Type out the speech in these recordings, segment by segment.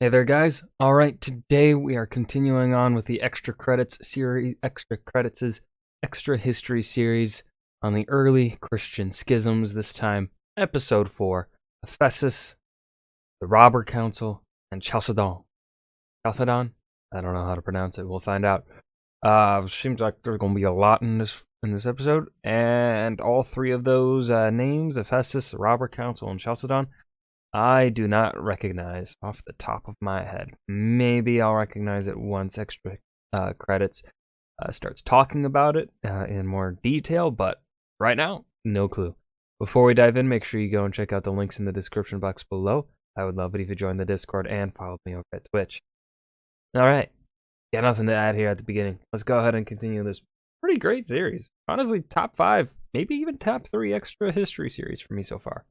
Hey there, guys. All right, today we are continuing on with the extra history series on the early Christian schisms. This time, episode 4, Ephesus, the Robber Council, and Chalcedon. Chalcedon? I don't know how to pronounce it. We'll find out. Seems like there's going to be a lot in this episode, and all three of those names, Ephesus, the Robber Council, and Chalcedon, I do not recognize off the top of my head. Maybe I'll recognize it once extra credits starts talking about it in more detail, but right now, no clue. Before we dive in, make sure you go and check out the links in the description box below. I would love it if you joined the Discord and followed me over at Twitch. Alright, got nothing to add here at the beginning. Let's go ahead and continue this pretty great series. Honestly, top 5, maybe even top 3 extra history series for me so far.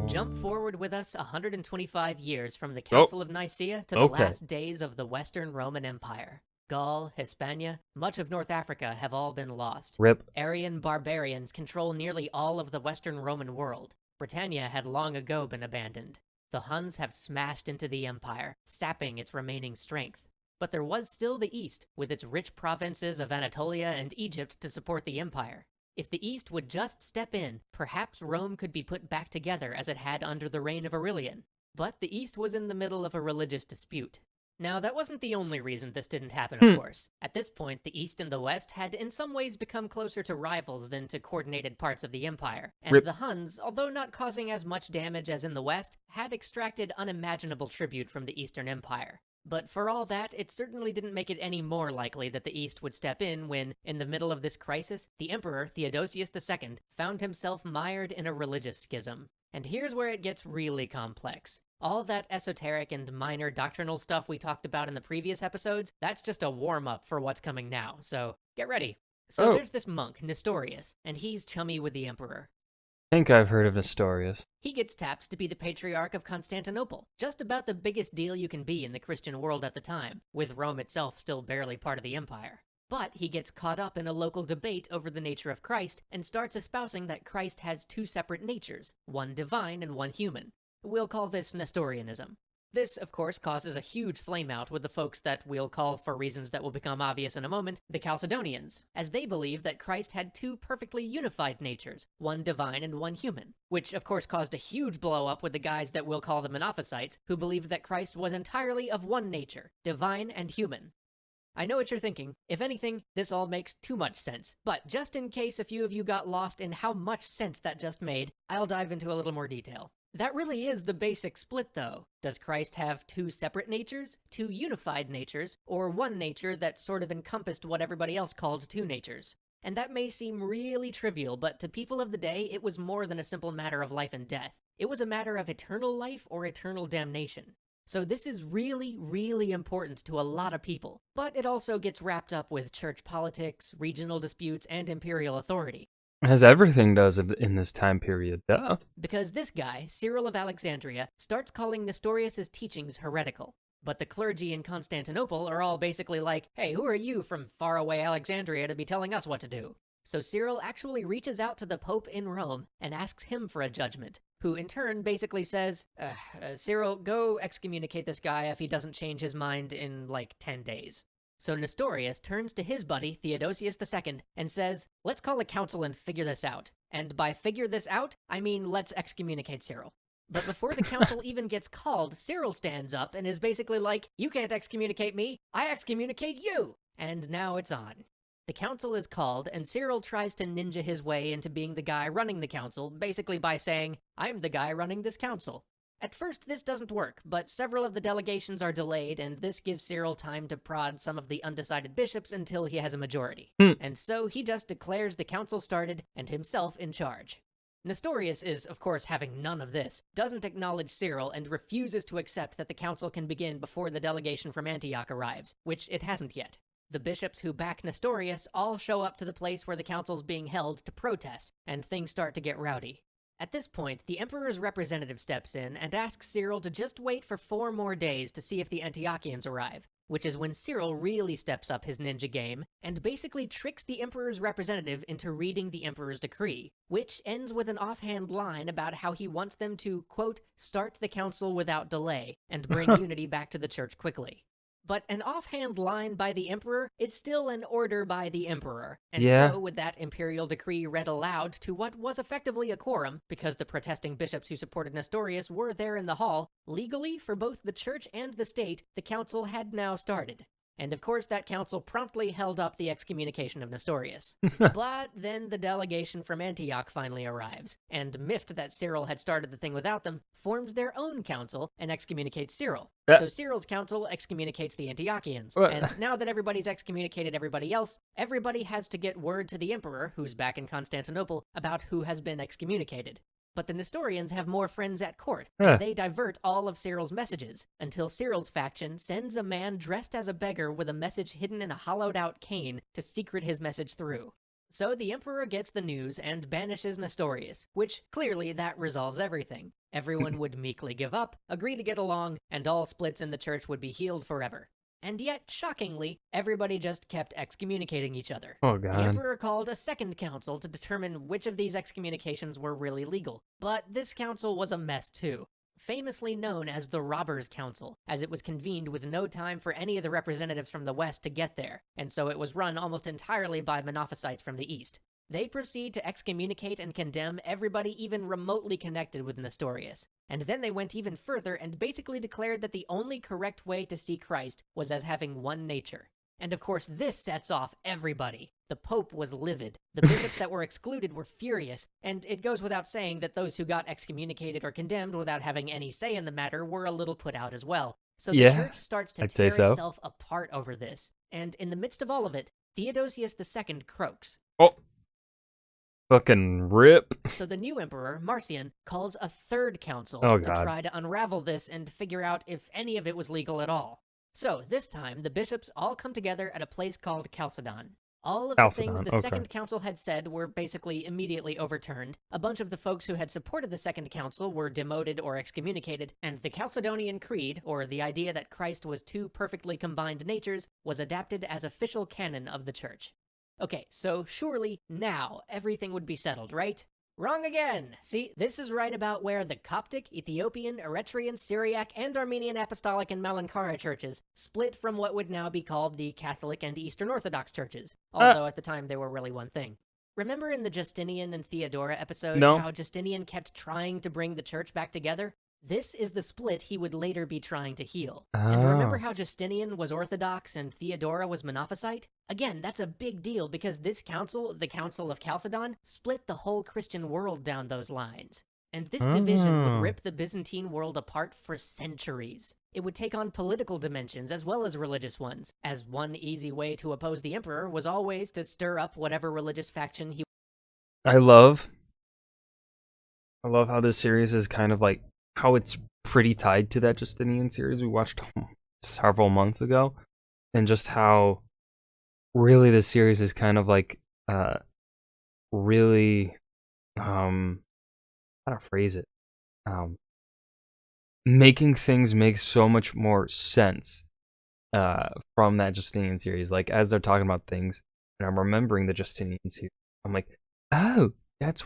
Jump forward with us 125 years from the Council of Nicaea to the last days of the Western Roman Empire. Gaul, Hispania, much of North Africa have all been lost. Rip. Aryan barbarians control nearly all of the Western Roman world. Britannia had long ago been abandoned. The Huns have smashed into the empire, sapping its remaining strength. But there was still the East, with its rich provinces of Anatolia and Egypt to support the empire. If the East would just step in, perhaps Rome could be put back together as it had under the reign of Aurelian. But the East was in the middle of a religious dispute. Now, that wasn't the only reason this didn't happen, of course. At this point, the East and the West had in some ways become closer to rivals than to coordinated parts of the empire. And the Huns, although not causing as much damage as in the West, had extracted unimaginable tribute from the Eastern Empire. But for all that, it certainly didn't make it any more likely that the East would step in when, in the middle of this crisis, the Emperor Theodosius II found himself mired in a religious schism. And here's where it gets really complex. All that esoteric and minor doctrinal stuff we talked about in the previous episodes, that's just a warm-up for what's coming now, so get ready. So there's this monk, Nestorius, and he's chummy with the Emperor. I think I've heard of Nestorius. He gets tapped to be the Patriarch of Constantinople, just about the biggest deal you can be in the Christian world at the time, with Rome itself still barely part of the empire. But he gets caught up in a local debate over the nature of Christ and starts espousing that Christ has two separate natures, one divine and one human. We'll call this Nestorianism. This, of course, causes a huge flameout with the folks that we'll call, for reasons that will become obvious in a moment, the Chalcedonians, as they believe that Christ had two perfectly unified natures, one divine and one human, which of course caused a huge blow-up with the guys that we'll call the Monophysites, who believed that Christ was entirely of one nature, divine and human. I know what you're thinking. If anything, this all makes too much sense. But just in case a few of you got lost in how much sense that just made, I'll dive into a little more detail. That really is the basic split, though. Does Christ have two separate natures, two unified natures, or one nature that sort of encompassed what everybody else called two natures? And that may seem really trivial, but to people of the day, it was more than a simple matter of life and death. It was a matter of eternal life or eternal damnation. So this is really, really important to a lot of people, but it also gets wrapped up with church politics, regional disputes, and imperial authority. As everything does in this time period, duh. Because this guy, Cyril of Alexandria, starts calling Nestorius' teachings heretical. But the clergy in Constantinople are all basically like, hey, who are you from faraway Alexandria to be telling us what to do? So Cyril actually reaches out to the Pope in Rome and asks him for a judgment, who in turn basically says, Cyril, go excommunicate this guy if he doesn't change his mind in like 10 days. So Nestorius turns to his buddy, Theodosius II, and says, let's call a council and figure this out. And by figure this out, I mean let's excommunicate Cyril. But before the council even gets called, Cyril stands up and is basically like, you can't excommunicate me, I excommunicate you! And now it's on. The council is called, and Cyril tries to ninja his way into being the guy running the council, basically by saying, I'm the guy running this council. At first, this doesn't work, but several of the delegations are delayed, and this gives Cyril time to prod some of the undecided bishops until he has a majority. And so he just declares the council started and himself in charge. Nestorius is, of course, having none of this, doesn't acknowledge Cyril, and refuses to accept that the council can begin before the delegation from Antioch arrives, which it hasn't yet. The bishops who back Nestorius all show up to the place where the council's being held to protest, and things start to get rowdy. At this point, the emperor's representative steps in and asks Cyril to just wait for 4 more days to see if the Antiochians arrive. which is when Cyril really steps up his ninja game and basically tricks the Emperor's representative into reading the Emperor's decree, which ends with an offhand line about how he wants them to, quote, start the council without delay and bring unity back to the church quickly. But an offhand line by the Emperor is still an order by the Emperor, and Yeah. so with that imperial decree read aloud to what was effectively a quorum, because the protesting bishops who supported Nestorius were there in the hall, legally, for both the church and the state, the council had now started. And of course that council promptly held up the excommunication of Nestorius. But then the delegation from Antioch finally arrives, and miffed that Cyril had started the thing without them, forms their own council and excommunicates Cyril. So Cyril's council excommunicates the Antiochians, and now that everybody's excommunicated everybody else, everybody has to get word to the emperor, who's back in Constantinople, about who has been excommunicated. But the Nestorians have more friends at court, and they divert all of Cyril's messages, until Cyril's faction sends a man dressed as a beggar with a message hidden in a hollowed-out cane to secret his message through. So the emperor gets the news and banishes Nestorius, which clearly that resolves everything. Everyone would meekly give up, agree to get along, and all splits in the church would be healed forever. And yet, shockingly, everybody just kept excommunicating each other. Oh, God. The emperor called a second council to determine which of these excommunications were really legal. But this council was a mess too. Famously known as the Robbers' Council, as it was convened with no time for any of the representatives from the west to get there, and so it was run almost entirely by Monophysites from the east. They proceed to excommunicate and condemn everybody even remotely connected with Nestorius. And then they went even further and basically declared that the only correct way to see Christ was as having one nature. And of course this sets off everybody. The Pope was livid. The bishops that were excluded were furious, and it goes without saying that those who got excommunicated or condemned without having any say in the matter were a little put out as well. So the church starts to tear itself apart over this. And in the midst of all of it, Theodosius II croaks. Oh. Fucking rip. So the new emperor, Marcian, calls a third council to try to unravel this and figure out if any of it was legal at all. So this time, the bishops all come together at a place called Chalcedon. All of the things the second council had said were basically immediately overturned. A bunch of the folks who had supported the second council were demoted or excommunicated, and the Chalcedonian Creed, or the idea that Christ was two perfectly combined natures, was adapted as official canon of the church. Okay, so surely now everything would be settled, right? Wrong again! See, this is right about where the Coptic, Ethiopian, Eritrean, Syriac, and Armenian Apostolic and Malankara churches split from what would now be called the Catholic and Eastern Orthodox churches, although at the time they were really one thing. Remember in the Justinian and Theodora episodes how Justinian kept trying to bring the church back together? This is the split he would later be trying to heal. And remember how Justinian was Orthodox and Theodora was Monophysite? Again, that's a big deal because this council, the Council of Chalcedon, split the whole Christian world down those lines. And this division would rip the Byzantine world apart for centuries. It would take on political dimensions as well as religious ones, as one easy way to oppose the emperor was always to stir up whatever religious faction he... I love how this series is kind of like how it's pretty tied to that Justinian series we watched several months ago, and just how really this series is kind of like really how to phrase it, making things make so much more sense from that Justinian series. Like as they're talking about things and I'm remembering the Justinian series, I'm like, oh, that's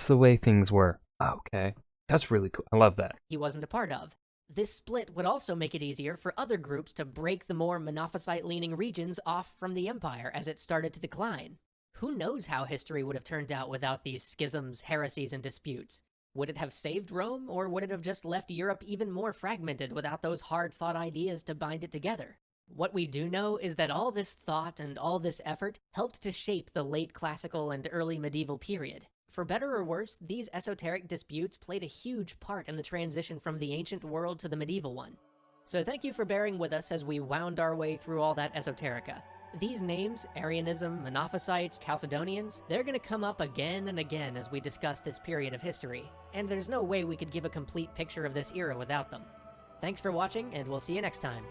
the way things were. Okay. That's really cool. I love that. He wasn't a part of. This split would also make it easier for other groups to break the more Monophysite-leaning regions off from the empire as it started to decline. Who knows how history would have turned out without these schisms, heresies, and disputes? Would it have saved Rome, or would it have just left Europe even more fragmented without those hard-fought ideas to bind it together? What we do know is that all this thought and all this effort helped to shape the late classical and early medieval period. For better or worse, these esoteric disputes played a huge part in the transition from the ancient world to the medieval one. So thank you for bearing with us as we wound our way through all that esoterica. These names, Arianism, Monophysites, Chalcedonians, they're gonna come up again and again as we discuss this period of history, and there's no way we could give a complete picture of this era without them. Thanks for watching, and we'll see you next time.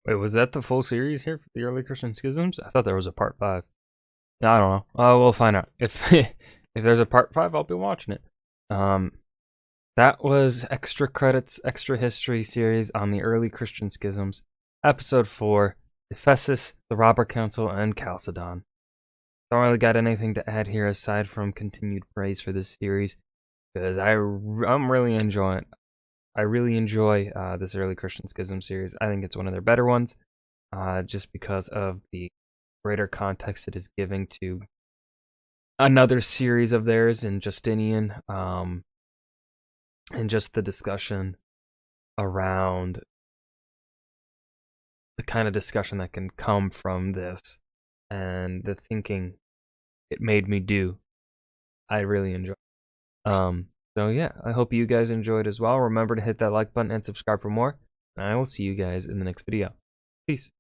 Wait, was that the full series here for the early Christian schisms? I thought there was a part 5. I don't know. We'll find out. If there's a part 5, I'll be watching it. That was Extra Credits, Extra History series on the early Christian schisms, episode 4, Ephesus, the Robber Council, and Chalcedon. Don't really got anything to add here aside from continued praise for this series, because I'm really enjoying. I really enjoy this early Christian schism series. I think it's one of their better ones, just because of the greater context it is giving to another series of theirs in Justinian, and just the discussion around the kind of discussion that can come from this and the thinking it made me do. I really enjoy. So yeah, I hope you guys enjoyed as well. Remember to hit that like button and subscribe for more. And I will see you guys in the next video. Peace.